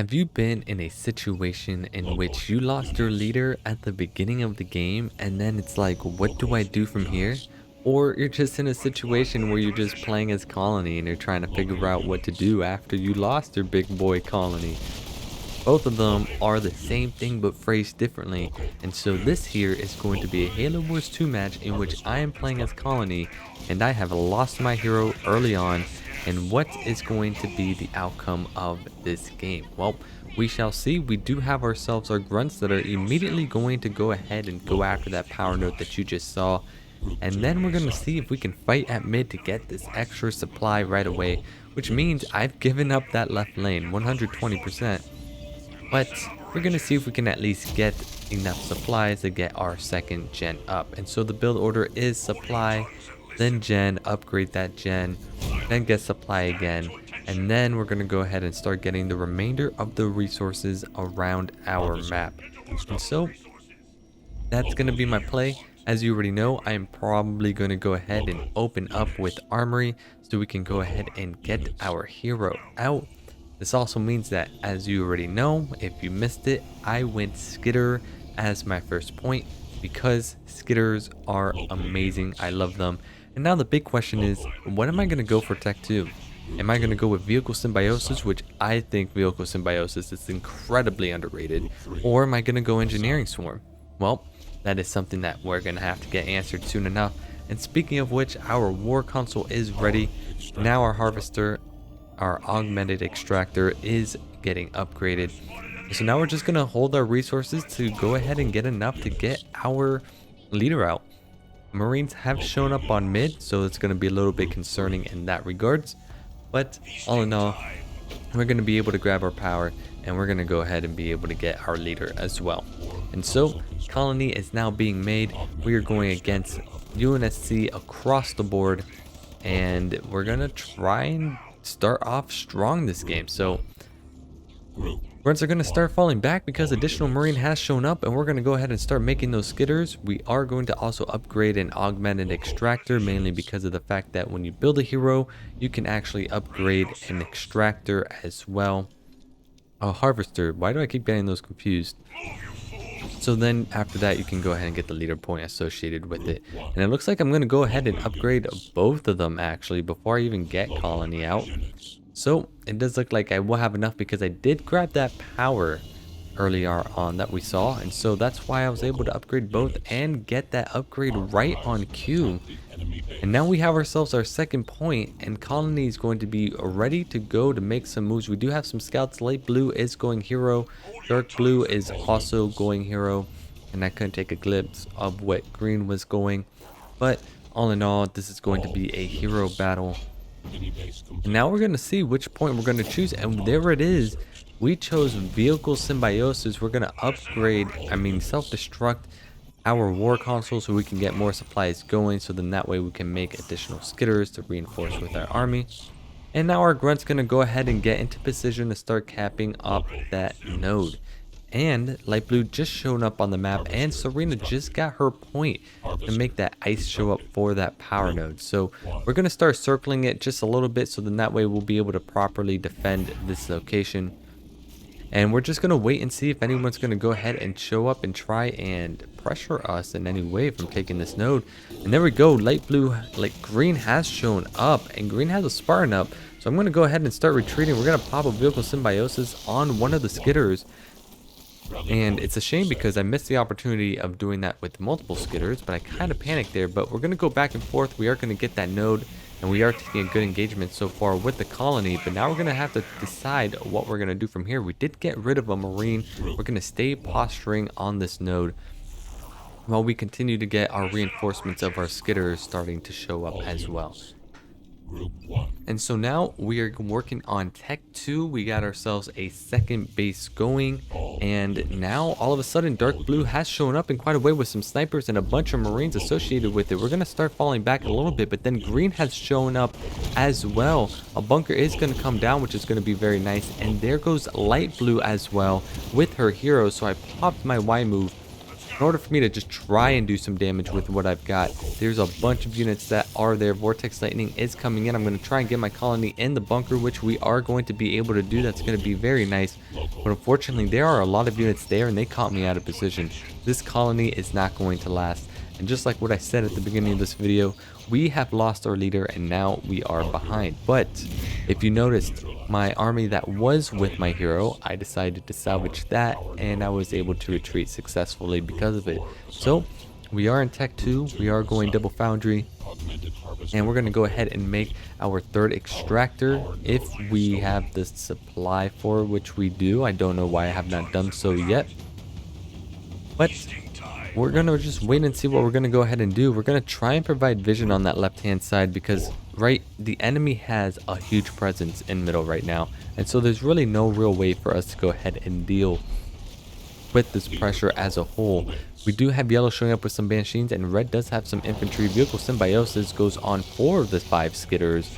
Have you been in a situation in which you lost your leader at the beginning of the game and then it's like, what do I do from here? Or you're just in a situation where you're just playing as Colony and you're trying to figure out what to do after you lost your big boy Colony. Both of them are the same thing but phrased differently. And so this here is going to be a Halo Wars 2 match in which I am playing as Colony and I have lost my hero early on. And what is going to be the outcome of this game? Well, we shall see. We do have ourselves our grunts that are immediately going to go ahead and go after that power node that you just saw. And then we're going to see if we can fight at mid to get this extra supply right away, which means I've given up that left lane 120%. But we're going to see if we can at least get enough supplies to get our second gen up. And so the build order is supply, then gen, upgrade that gen, then get supply again. And then we're going to go ahead and start getting the remainder of the resources around our map. And so that's going to be my play. As you already know, I am probably going to go ahead and open up with Armory so we can go ahead and get our hero out. This also means that, as you already know, if you missed it, I went Skitter as my first point because Skitters are amazing. I love them. And now the big question is, what am I going to go for Tech 2? Am I going to go with Vehicle Symbiosis, which I think Vehicle Symbiosis is incredibly underrated, or am I going to go Engineering Swarm? Well, that is something that we're going to have to get answered soon enough. And speaking of which, our War Console is ready. Now our Harvester, our Augmented Extractor, is getting upgraded. So now we're just going to hold our resources to go ahead and get enough to get our leader out. Marines have shown up on mid, so it's going to be a little bit concerning in that regards. But all in all, we're going to be able to grab our power and we're going to go ahead and be able to get our leader as well. And so Colony is now being made. We are going against UNSC across the board and we're going to try and start off strong this game. So grunts are going to start falling back because additional Marine has shown up and we're going to go ahead and start making those skitters. We are going to also upgrade an Augmented Extractor, mainly because of the fact that when you build a hero, you can actually upgrade an Extractor as well. A Harvester, why do I keep getting those confused? So then after that, you can go ahead and get the leader point associated with it. And it looks like I'm going to go ahead and upgrade both of them actually before I even get Colony out. So it does look like I will have enough because I did grab that power earlier on that we saw. And so that's why I was able to upgrade both and get that upgrade right on cue. And now we have ourselves our second point and Colony is going to be ready to go to make some moves. We do have some scouts. Light blue is going hero. Dark blue is also going hero. And I couldn't take a glimpse of what green was going. But all in all, this is going to be a hero battle. And now we're going to see which point we're going to choose. And there it is. We chose Vehicle Symbiosis. We're going to upgrade, self-destruct our War Console so we can get more supplies going. So then that way we can make additional skitters to reinforce with our army. And now our grunt's going to go ahead and get into position to start capping up that node. And Light Blue just showed up on the map and Serena just got her point to make that ice show up for that power node. So we're going to start circling it just a little bit so then that way we'll be able to properly defend this location. And we're just going to wait and see if anyone's going to go ahead and show up and try and pressure us in any way from taking this node. And there we go. Light blue, green has shown up and green has a Spartan up. So I'm going to go ahead and start retreating. We're going to pop a Vehicle Symbiosis on one of the skitters. And it's a shame because I missed the opportunity of doing that with multiple skitters, but I kind of panicked there. But we're going to go back and forth. We are going to get that node. And we are taking a good engagement so far with the Colony, but now we're going to have to decide what we're going to do from here. We did get rid of a Marine. We're going to stay posturing on this node while we continue to get our reinforcements of our skitters starting to show up as well. And so now we are working on Tech 2. We got ourselves a second base going. And now all of a sudden Dark Blue has shown up in quite a way with some snipers and a bunch of Marines associated with it. We're going to start falling back a little bit, but then Green has shown up as well. A bunker is going to come down, which is going to be very nice. And there goes Light Blue as well with her hero. So I popped my Y move in order for me to just try and do some damage with what I've got. There's a bunch of units that are there. Vortex Lightning is coming in. I'm going to try and get my colony in the bunker, which we are going to be able to do. That's going to be very nice. But unfortunately, there are a lot of units there, and they caught me out of position. This colony is not going to last. And just like what I said at the beginning of this video, we have lost our leader and now we are behind. But if you noticed, my army that was with my hero, I decided to salvage that and I was able to retreat successfully because of it. So we are in Tech 2, we are going double foundry, and we're going to go ahead and make our third extractor if we have the supply for, which we do. I don't know why I have not done so yet, but we're going to just wait and see what we're going to go ahead and do. We're going to try and provide vision on that left hand side because the enemy has a huge presence in middle right now, and so there's really no real way for us to go ahead and deal with this pressure as a whole. We do have yellow showing up with some Banshees, and red does have some infantry. Vehicle Symbiosis goes on 4 of the 5 skitters.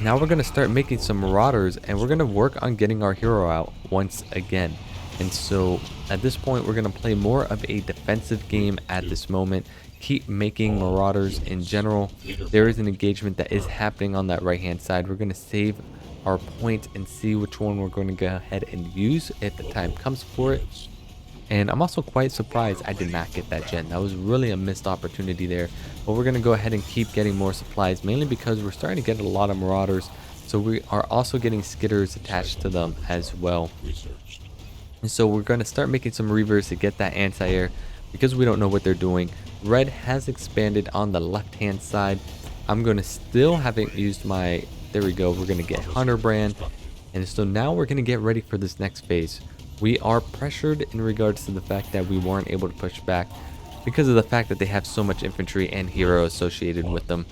Now we're going to start making some marauders, and we're going to work on getting our hero out once again. And so at this point, we're going to play more of a defensive game at this moment. Keep making marauders in general. There is an engagement that is happening on that right hand side. We're going to save our point and see which one we're going to go ahead and use if the time comes for it. And I'm also quite surprised I did not get that gen. That was really a missed opportunity there. But we're going to go ahead and keep getting more supplies, mainly because we're starting to get a lot of marauders. So we are also getting skitters attached to them as well. And so we're going to start making some reavers to get that anti-air because we don't know what they're doing. Red has expanded on the left hand side. I'm going to still haven't used my, there we go, we're going to get Hunter Brand. And so now we're going to get ready for this next phase. We are pressured in regards to the fact that we weren't able to push back because of the fact that they have so much infantry and hero associated with them.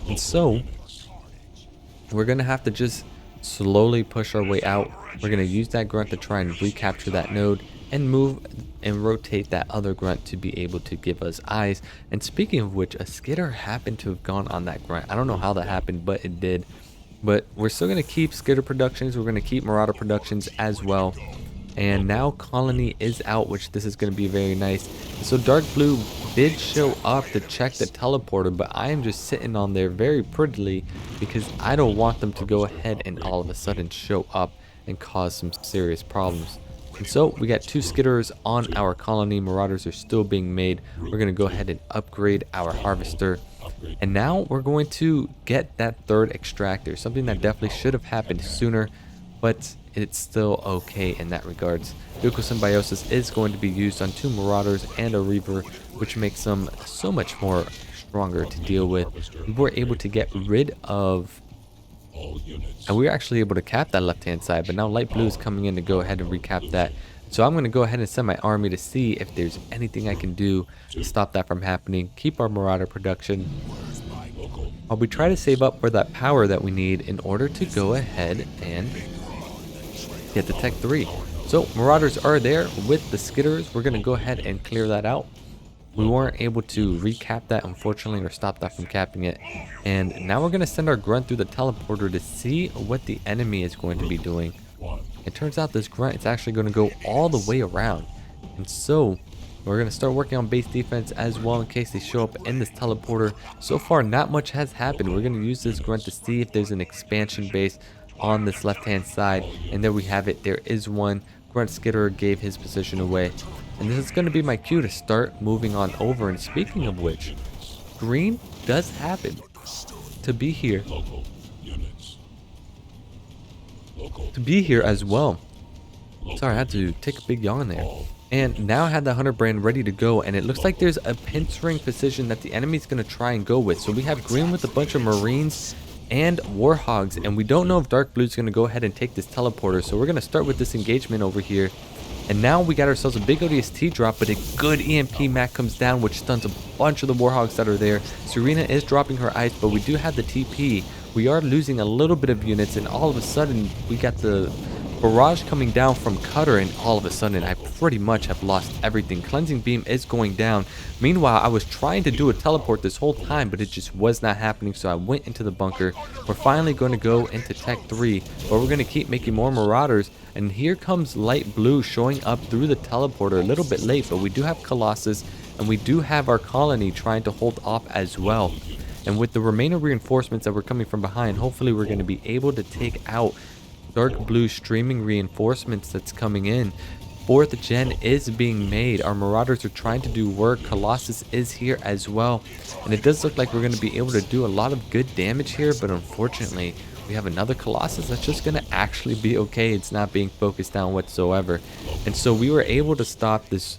And so we're going to have to just slowly push our way out. We're going to use that grunt to try and recapture that node and move and rotate that other grunt to be able to give us eyes. And speaking of which, a skitter happened to have gone on that grunt. I don't know how that happened, but it did. But we're still going to keep skitter productions. We're going to keep marauder productions as well. And now colony is out, which this is going to be very nice. So dark blue did show up to check the teleporter, but I am just sitting on there very prettily because I don't want them to go ahead and all of a sudden show up and cause some serious problems. And so we got 2 skitters on our colony. Marauders are still being made. We're going to go ahead and upgrade our harvester. And now we're going to get that third extractor, something that definitely should have happened sooner, but it's still okay in that regards. Vehicle Symbiosis is going to be used on 2 marauders and a reaver, which makes them so much more stronger to deal with. We were able to get rid of, and we were actually able to cap that left hand side, but now light blue is coming in to go ahead and recap that. So I'm going to go ahead and send my army to see if there's anything I can do to stop that from happening. Keep our marauder production while we try to save up for that power that we need in order to go ahead and get the Tech 3. So marauders are there with the skitters. We're going to go ahead and clear that out. We weren't able to recap that, unfortunately, or stop that from capping it. And now we're going to send our grunt through the teleporter to see what the enemy is going to be doing. It turns out this grunt is actually going to go all the way around. And so we're going to start working on base defense as well in case they show up in this teleporter. So far, not much has happened. We're going to use this grunt to see if there's an expansion base on this left hand side, and there we have it. There is one. Grunt Skitter gave his position away, and this is going to be my cue to start moving on over. And speaking of which, green does happen to be here as well. Sorry, I had to take a big yawn there. And now I had the Hunter Brand ready to go, and it looks like there's a pincering position that the enemy's going to try and go with. So we have green with a bunch of Marines and Warhogs, and we don't know if dark blue is going to go ahead and take this teleporter. So we're going to start with this engagement over here. And now we got ourselves a big ODST drop, but a good EMP Mac comes down, which stuns a bunch of the Warhogs that are there. Serena is dropping her ice, but we do have the TP. We are losing a little bit of units, and all of a sudden we got the barrage coming down from Cutter, and all of a sudden I pretty much have lost everything. Cleansing Beam is going down. Meanwhile, I was trying to do a teleport this whole time, but it just was not happening, so I went into the bunker. We're finally going to go into Tech 3, but we're going to keep making more Marauders, and here comes light blue showing up through the teleporter a little bit late, but we do have Colossus And we do have our colony trying to hold off as well. And with the remaining reinforcements that were coming from behind, hopefully we're going to be able to take out dark blue streaming reinforcements that's coming in. Fourth gen is being made. Our marauders are trying to do work. Colossus is here as well. And it does look like we're going to be able to do a lot of good damage here, but unfortunately we have another Colossus that's just going to actually be okay. It's not being focused on whatsoever. And so we were able to stop this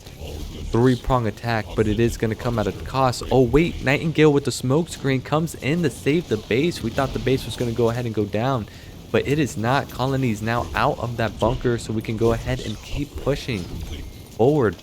three-prong attack, but it is going to come at a cost. Oh wait, Nightingale with the smoke screen comes in to save the base. We thought the base was going to go ahead and go down, but it is not. Colony is now out of that bunker, so we can go ahead and keep pushing forward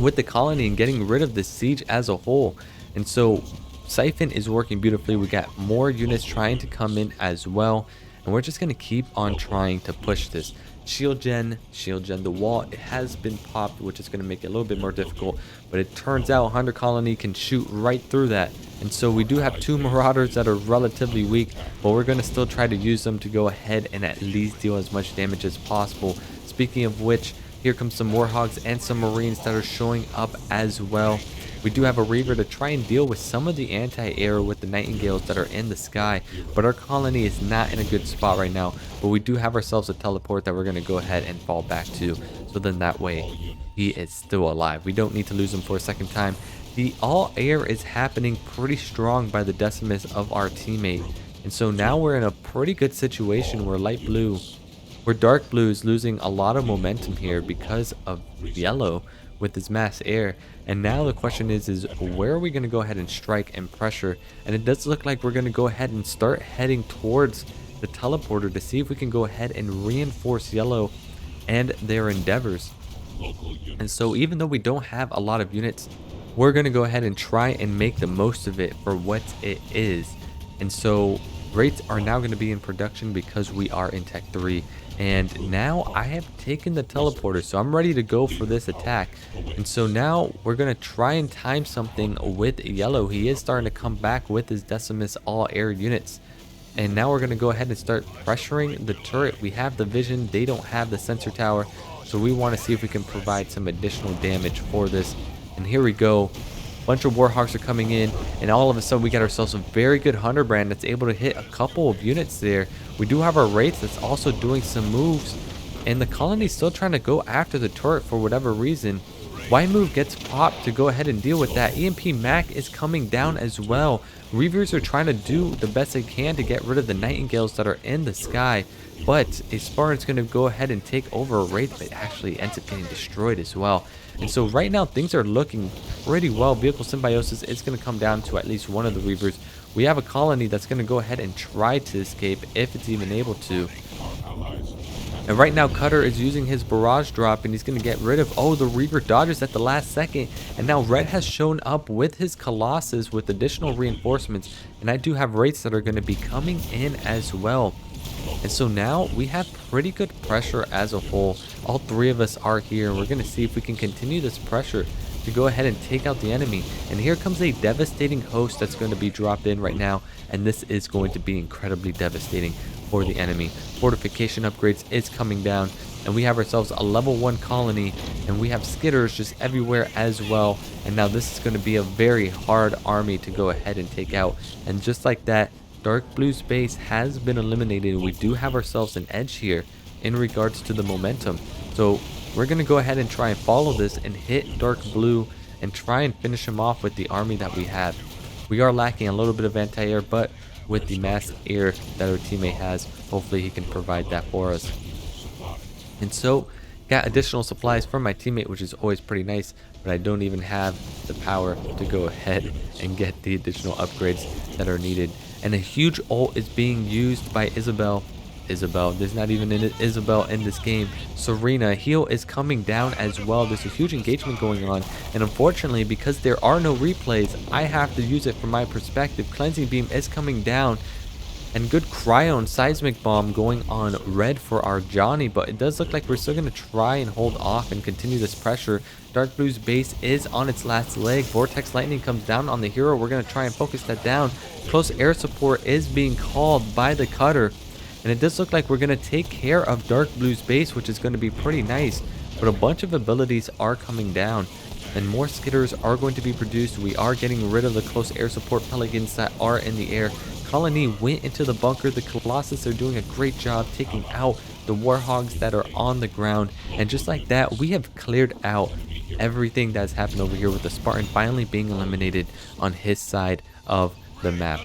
with the colony and getting rid of the siege as a whole. And so Siphon is working beautifully. We got more units trying to come in as well, and we're just going to keep on trying to push this. Shield gen, the wall, it has been popped, which is going to make it a little bit more difficult, but it turns out Hunter Colony can shoot right through that. And so we do have two Marauders that are relatively weak, but we're going to still try to use them to go ahead and at least deal as much damage as possible. Speaking of which, here comes some Warhogs and some Marines that are showing up as well. We do have a Reaver to try and deal with some of the anti-air with the Nightingales that are in the sky, but our colony is not in a good spot right now. But we do have ourselves a teleport that we're going to go ahead and fall back to, so then that way he is still alive. We don't need to lose him for a second time. The all-air is happening pretty strong by the Decimus of our teammate, and so now we're in a pretty good situation where dark blue is losing a lot of momentum here because of yellow with his mass air. And now the question is where are we going to go ahead and strike and pressure? And it does look like we're going to go ahead and start heading towards the teleporter to see if we can go ahead and reinforce yellow and their endeavors. And so even though we don't have a lot of units, we're going to go ahead and try and make the most of it for what it is. And so rates are now going to be in production because we are in Tech 3. And now I have taken the teleporter, so I'm ready to go for this attack. And so now we're going to try and time something with yellow. He is starting to come back with his Decimus all-air units. And now we're going to go ahead and start pressuring the turret. We have the vision. They don't have the sensor tower. So we want to see if we can provide some additional damage for this. And here we go. Bunch of Warhogs are coming in, and all of a sudden we get ourselves a very good Hunter brand that's able to hit a couple of units there. We do have our Wraiths that's also doing some moves, and the colony's still trying to go after the turret for whatever reason. Y-move gets popped to go ahead and deal with that. EMP Mac is coming down as well. Reavers are trying to do the best they can to get rid of the Nightingales that are in the sky, but a Spartan's going to go ahead and take over a Wraith, but actually ends up getting destroyed as well. And so right now things are looking pretty well. Vehicle symbiosis is going to come down to at least one of the Reavers. We have a colony that's going to go ahead and try to escape if it's even able to. And right now Cutter is using his barrage drop, and he's going to get rid of, oh, the Reaver dodges at the last second. And now Red has shown up with his Colossus with additional reinforcements, and I do have Wraiths that are going to be coming in as well. And so now we have pretty good pressure as a whole. All three of us are here, and we're going to see if we can continue this pressure to go ahead and take out the enemy. And here comes a devastating host that's going to be dropped in right now, and this is going to be incredibly devastating for the enemy. Fortification upgrades is coming down, and we have ourselves a level 1 colony, and we have skitters just everywhere as well. And now this is going to be a very hard army to go ahead and take out. And just like that, Dark Blue's base has been eliminated. We do have ourselves an edge here in regards to the momentum. So we're going to go ahead and try and follow this and hit Dark Blue and try and finish him off with the army that we have. We are lacking a little bit of anti-air, but with the mass air that our teammate has, hopefully he can provide that for us. And so got additional supplies from my teammate, which is always pretty nice, but I don't even have the power to go ahead and get the additional upgrades that are needed. And a huge ult is being used by Isabel. There's not even an Isabel in this game. Serena, heal is coming down as well. There's a huge engagement going on, and unfortunately, because there are no replays, I have to use it from my perspective. Cleansing beam is coming down, and good cryo and seismic bomb going on red for our Johnny, but it does look like we're still going to try and hold off and continue this pressure. Dark Blue's base is on its last leg. Vortex lightning comes down on the hero. We're going to try and focus that down. Close air support is being called by the Cutter, and it does look like we're going to take care of Dark Blue's base, which is going to be pretty nice, but a bunch of abilities are coming down. and more skitters are going to be produced. We are getting rid of the close air support pelicans that are in the air. Colony went into the bunker. The Colossus are doing a great job taking out the Warhogs that are on the ground. And just like that, we have cleared out everything that's happened over here with the Spartan finally being eliminated on his side of the map.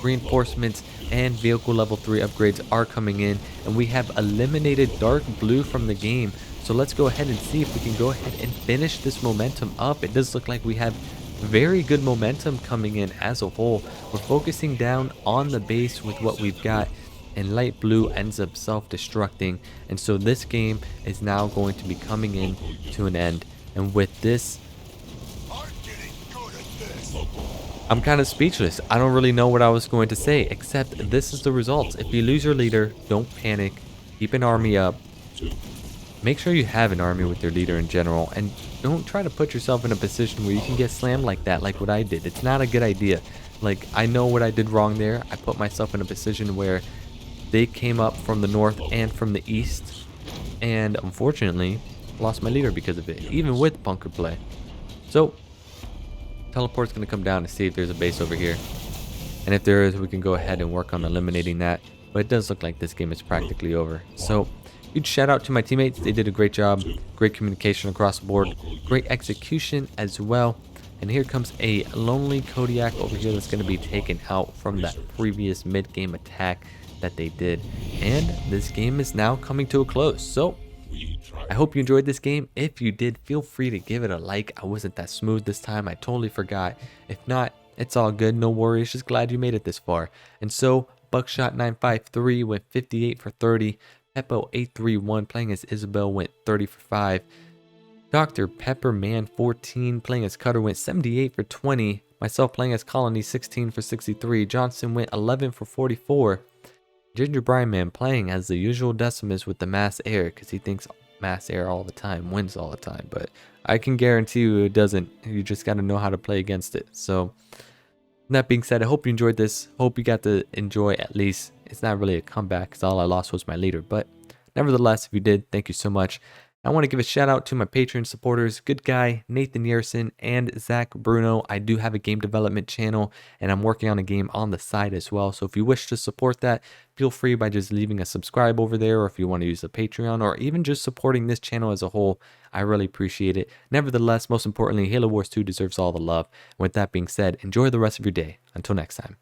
Reinforcements and vehicle level 3 upgrades are coming in, and we have eliminated dark blue from the game. So let's go ahead and see if we can go ahead and finish this momentum up. It does look like we have very good momentum coming in as a whole. We're focusing down on the base with what we've got, and light blue ends up self-destructing, and so this game is now going to be coming in to an end. And with this, I'm kind of speechless. I don't really know what I was going to say, except this is the results. If you lose your leader, don't panic. Keep an army up. Make sure you have an army with your leader in general, and don't try to put yourself in a position where you can get slammed like that, like what I did. It's not a good idea. Like, I know what I did wrong there. I put myself in a position where they came up from the north and from the east, and unfortunately lost my leader because of it, even with bunker play. So teleport's going to come down to see if there's a base over here, and if there is, we can go ahead and work on eliminating that. But it does look like this game is practically over. So huge shout out to my teammates. They did a great job. Great communication across the board, great execution as well. And here comes a lonely Kodiak over here that's going to be taken out from that previous mid-game attack that they did. And this game is now coming to a close. So I hope you enjoyed this game. If you did, feel free to give it a like. I wasn't that smooth this time. I totally forgot. If not, it's all good. No worries. Just glad you made it this far. And so Buckshot 953 went 58 for 30. Peppo 831 playing as Isabel went 30 for 5. Dr. Pepperman 14 playing as Cutter went 78 for 20. Myself playing as Colony 16 for 63. Johnson went 11 for 44. Ginger Brine Man playing as the usual Decimus with the mass air, because he thinks mass air all the time wins all the time, but I can guarantee you it doesn't. You just got to know how to play against it. So that being said, I hope you enjoyed this. Hope you got to enjoy at least. It's not really a comeback because all I lost was my leader, but nevertheless, if you did, thank you so much. I want to give a shout out to my Patreon supporters, Good Guy, Nathan Yerson, and Zach Bruno. I do have a game development channel, and I'm working on a game on the side as well. So if you wish to support that, feel free by just leaving a subscribe over there, or if you want to use the Patreon, or even just supporting this channel as a whole. I really appreciate it. Nevertheless, most importantly, Halo Wars 2 deserves all the love. And with that being said, enjoy the rest of your day. Until next time.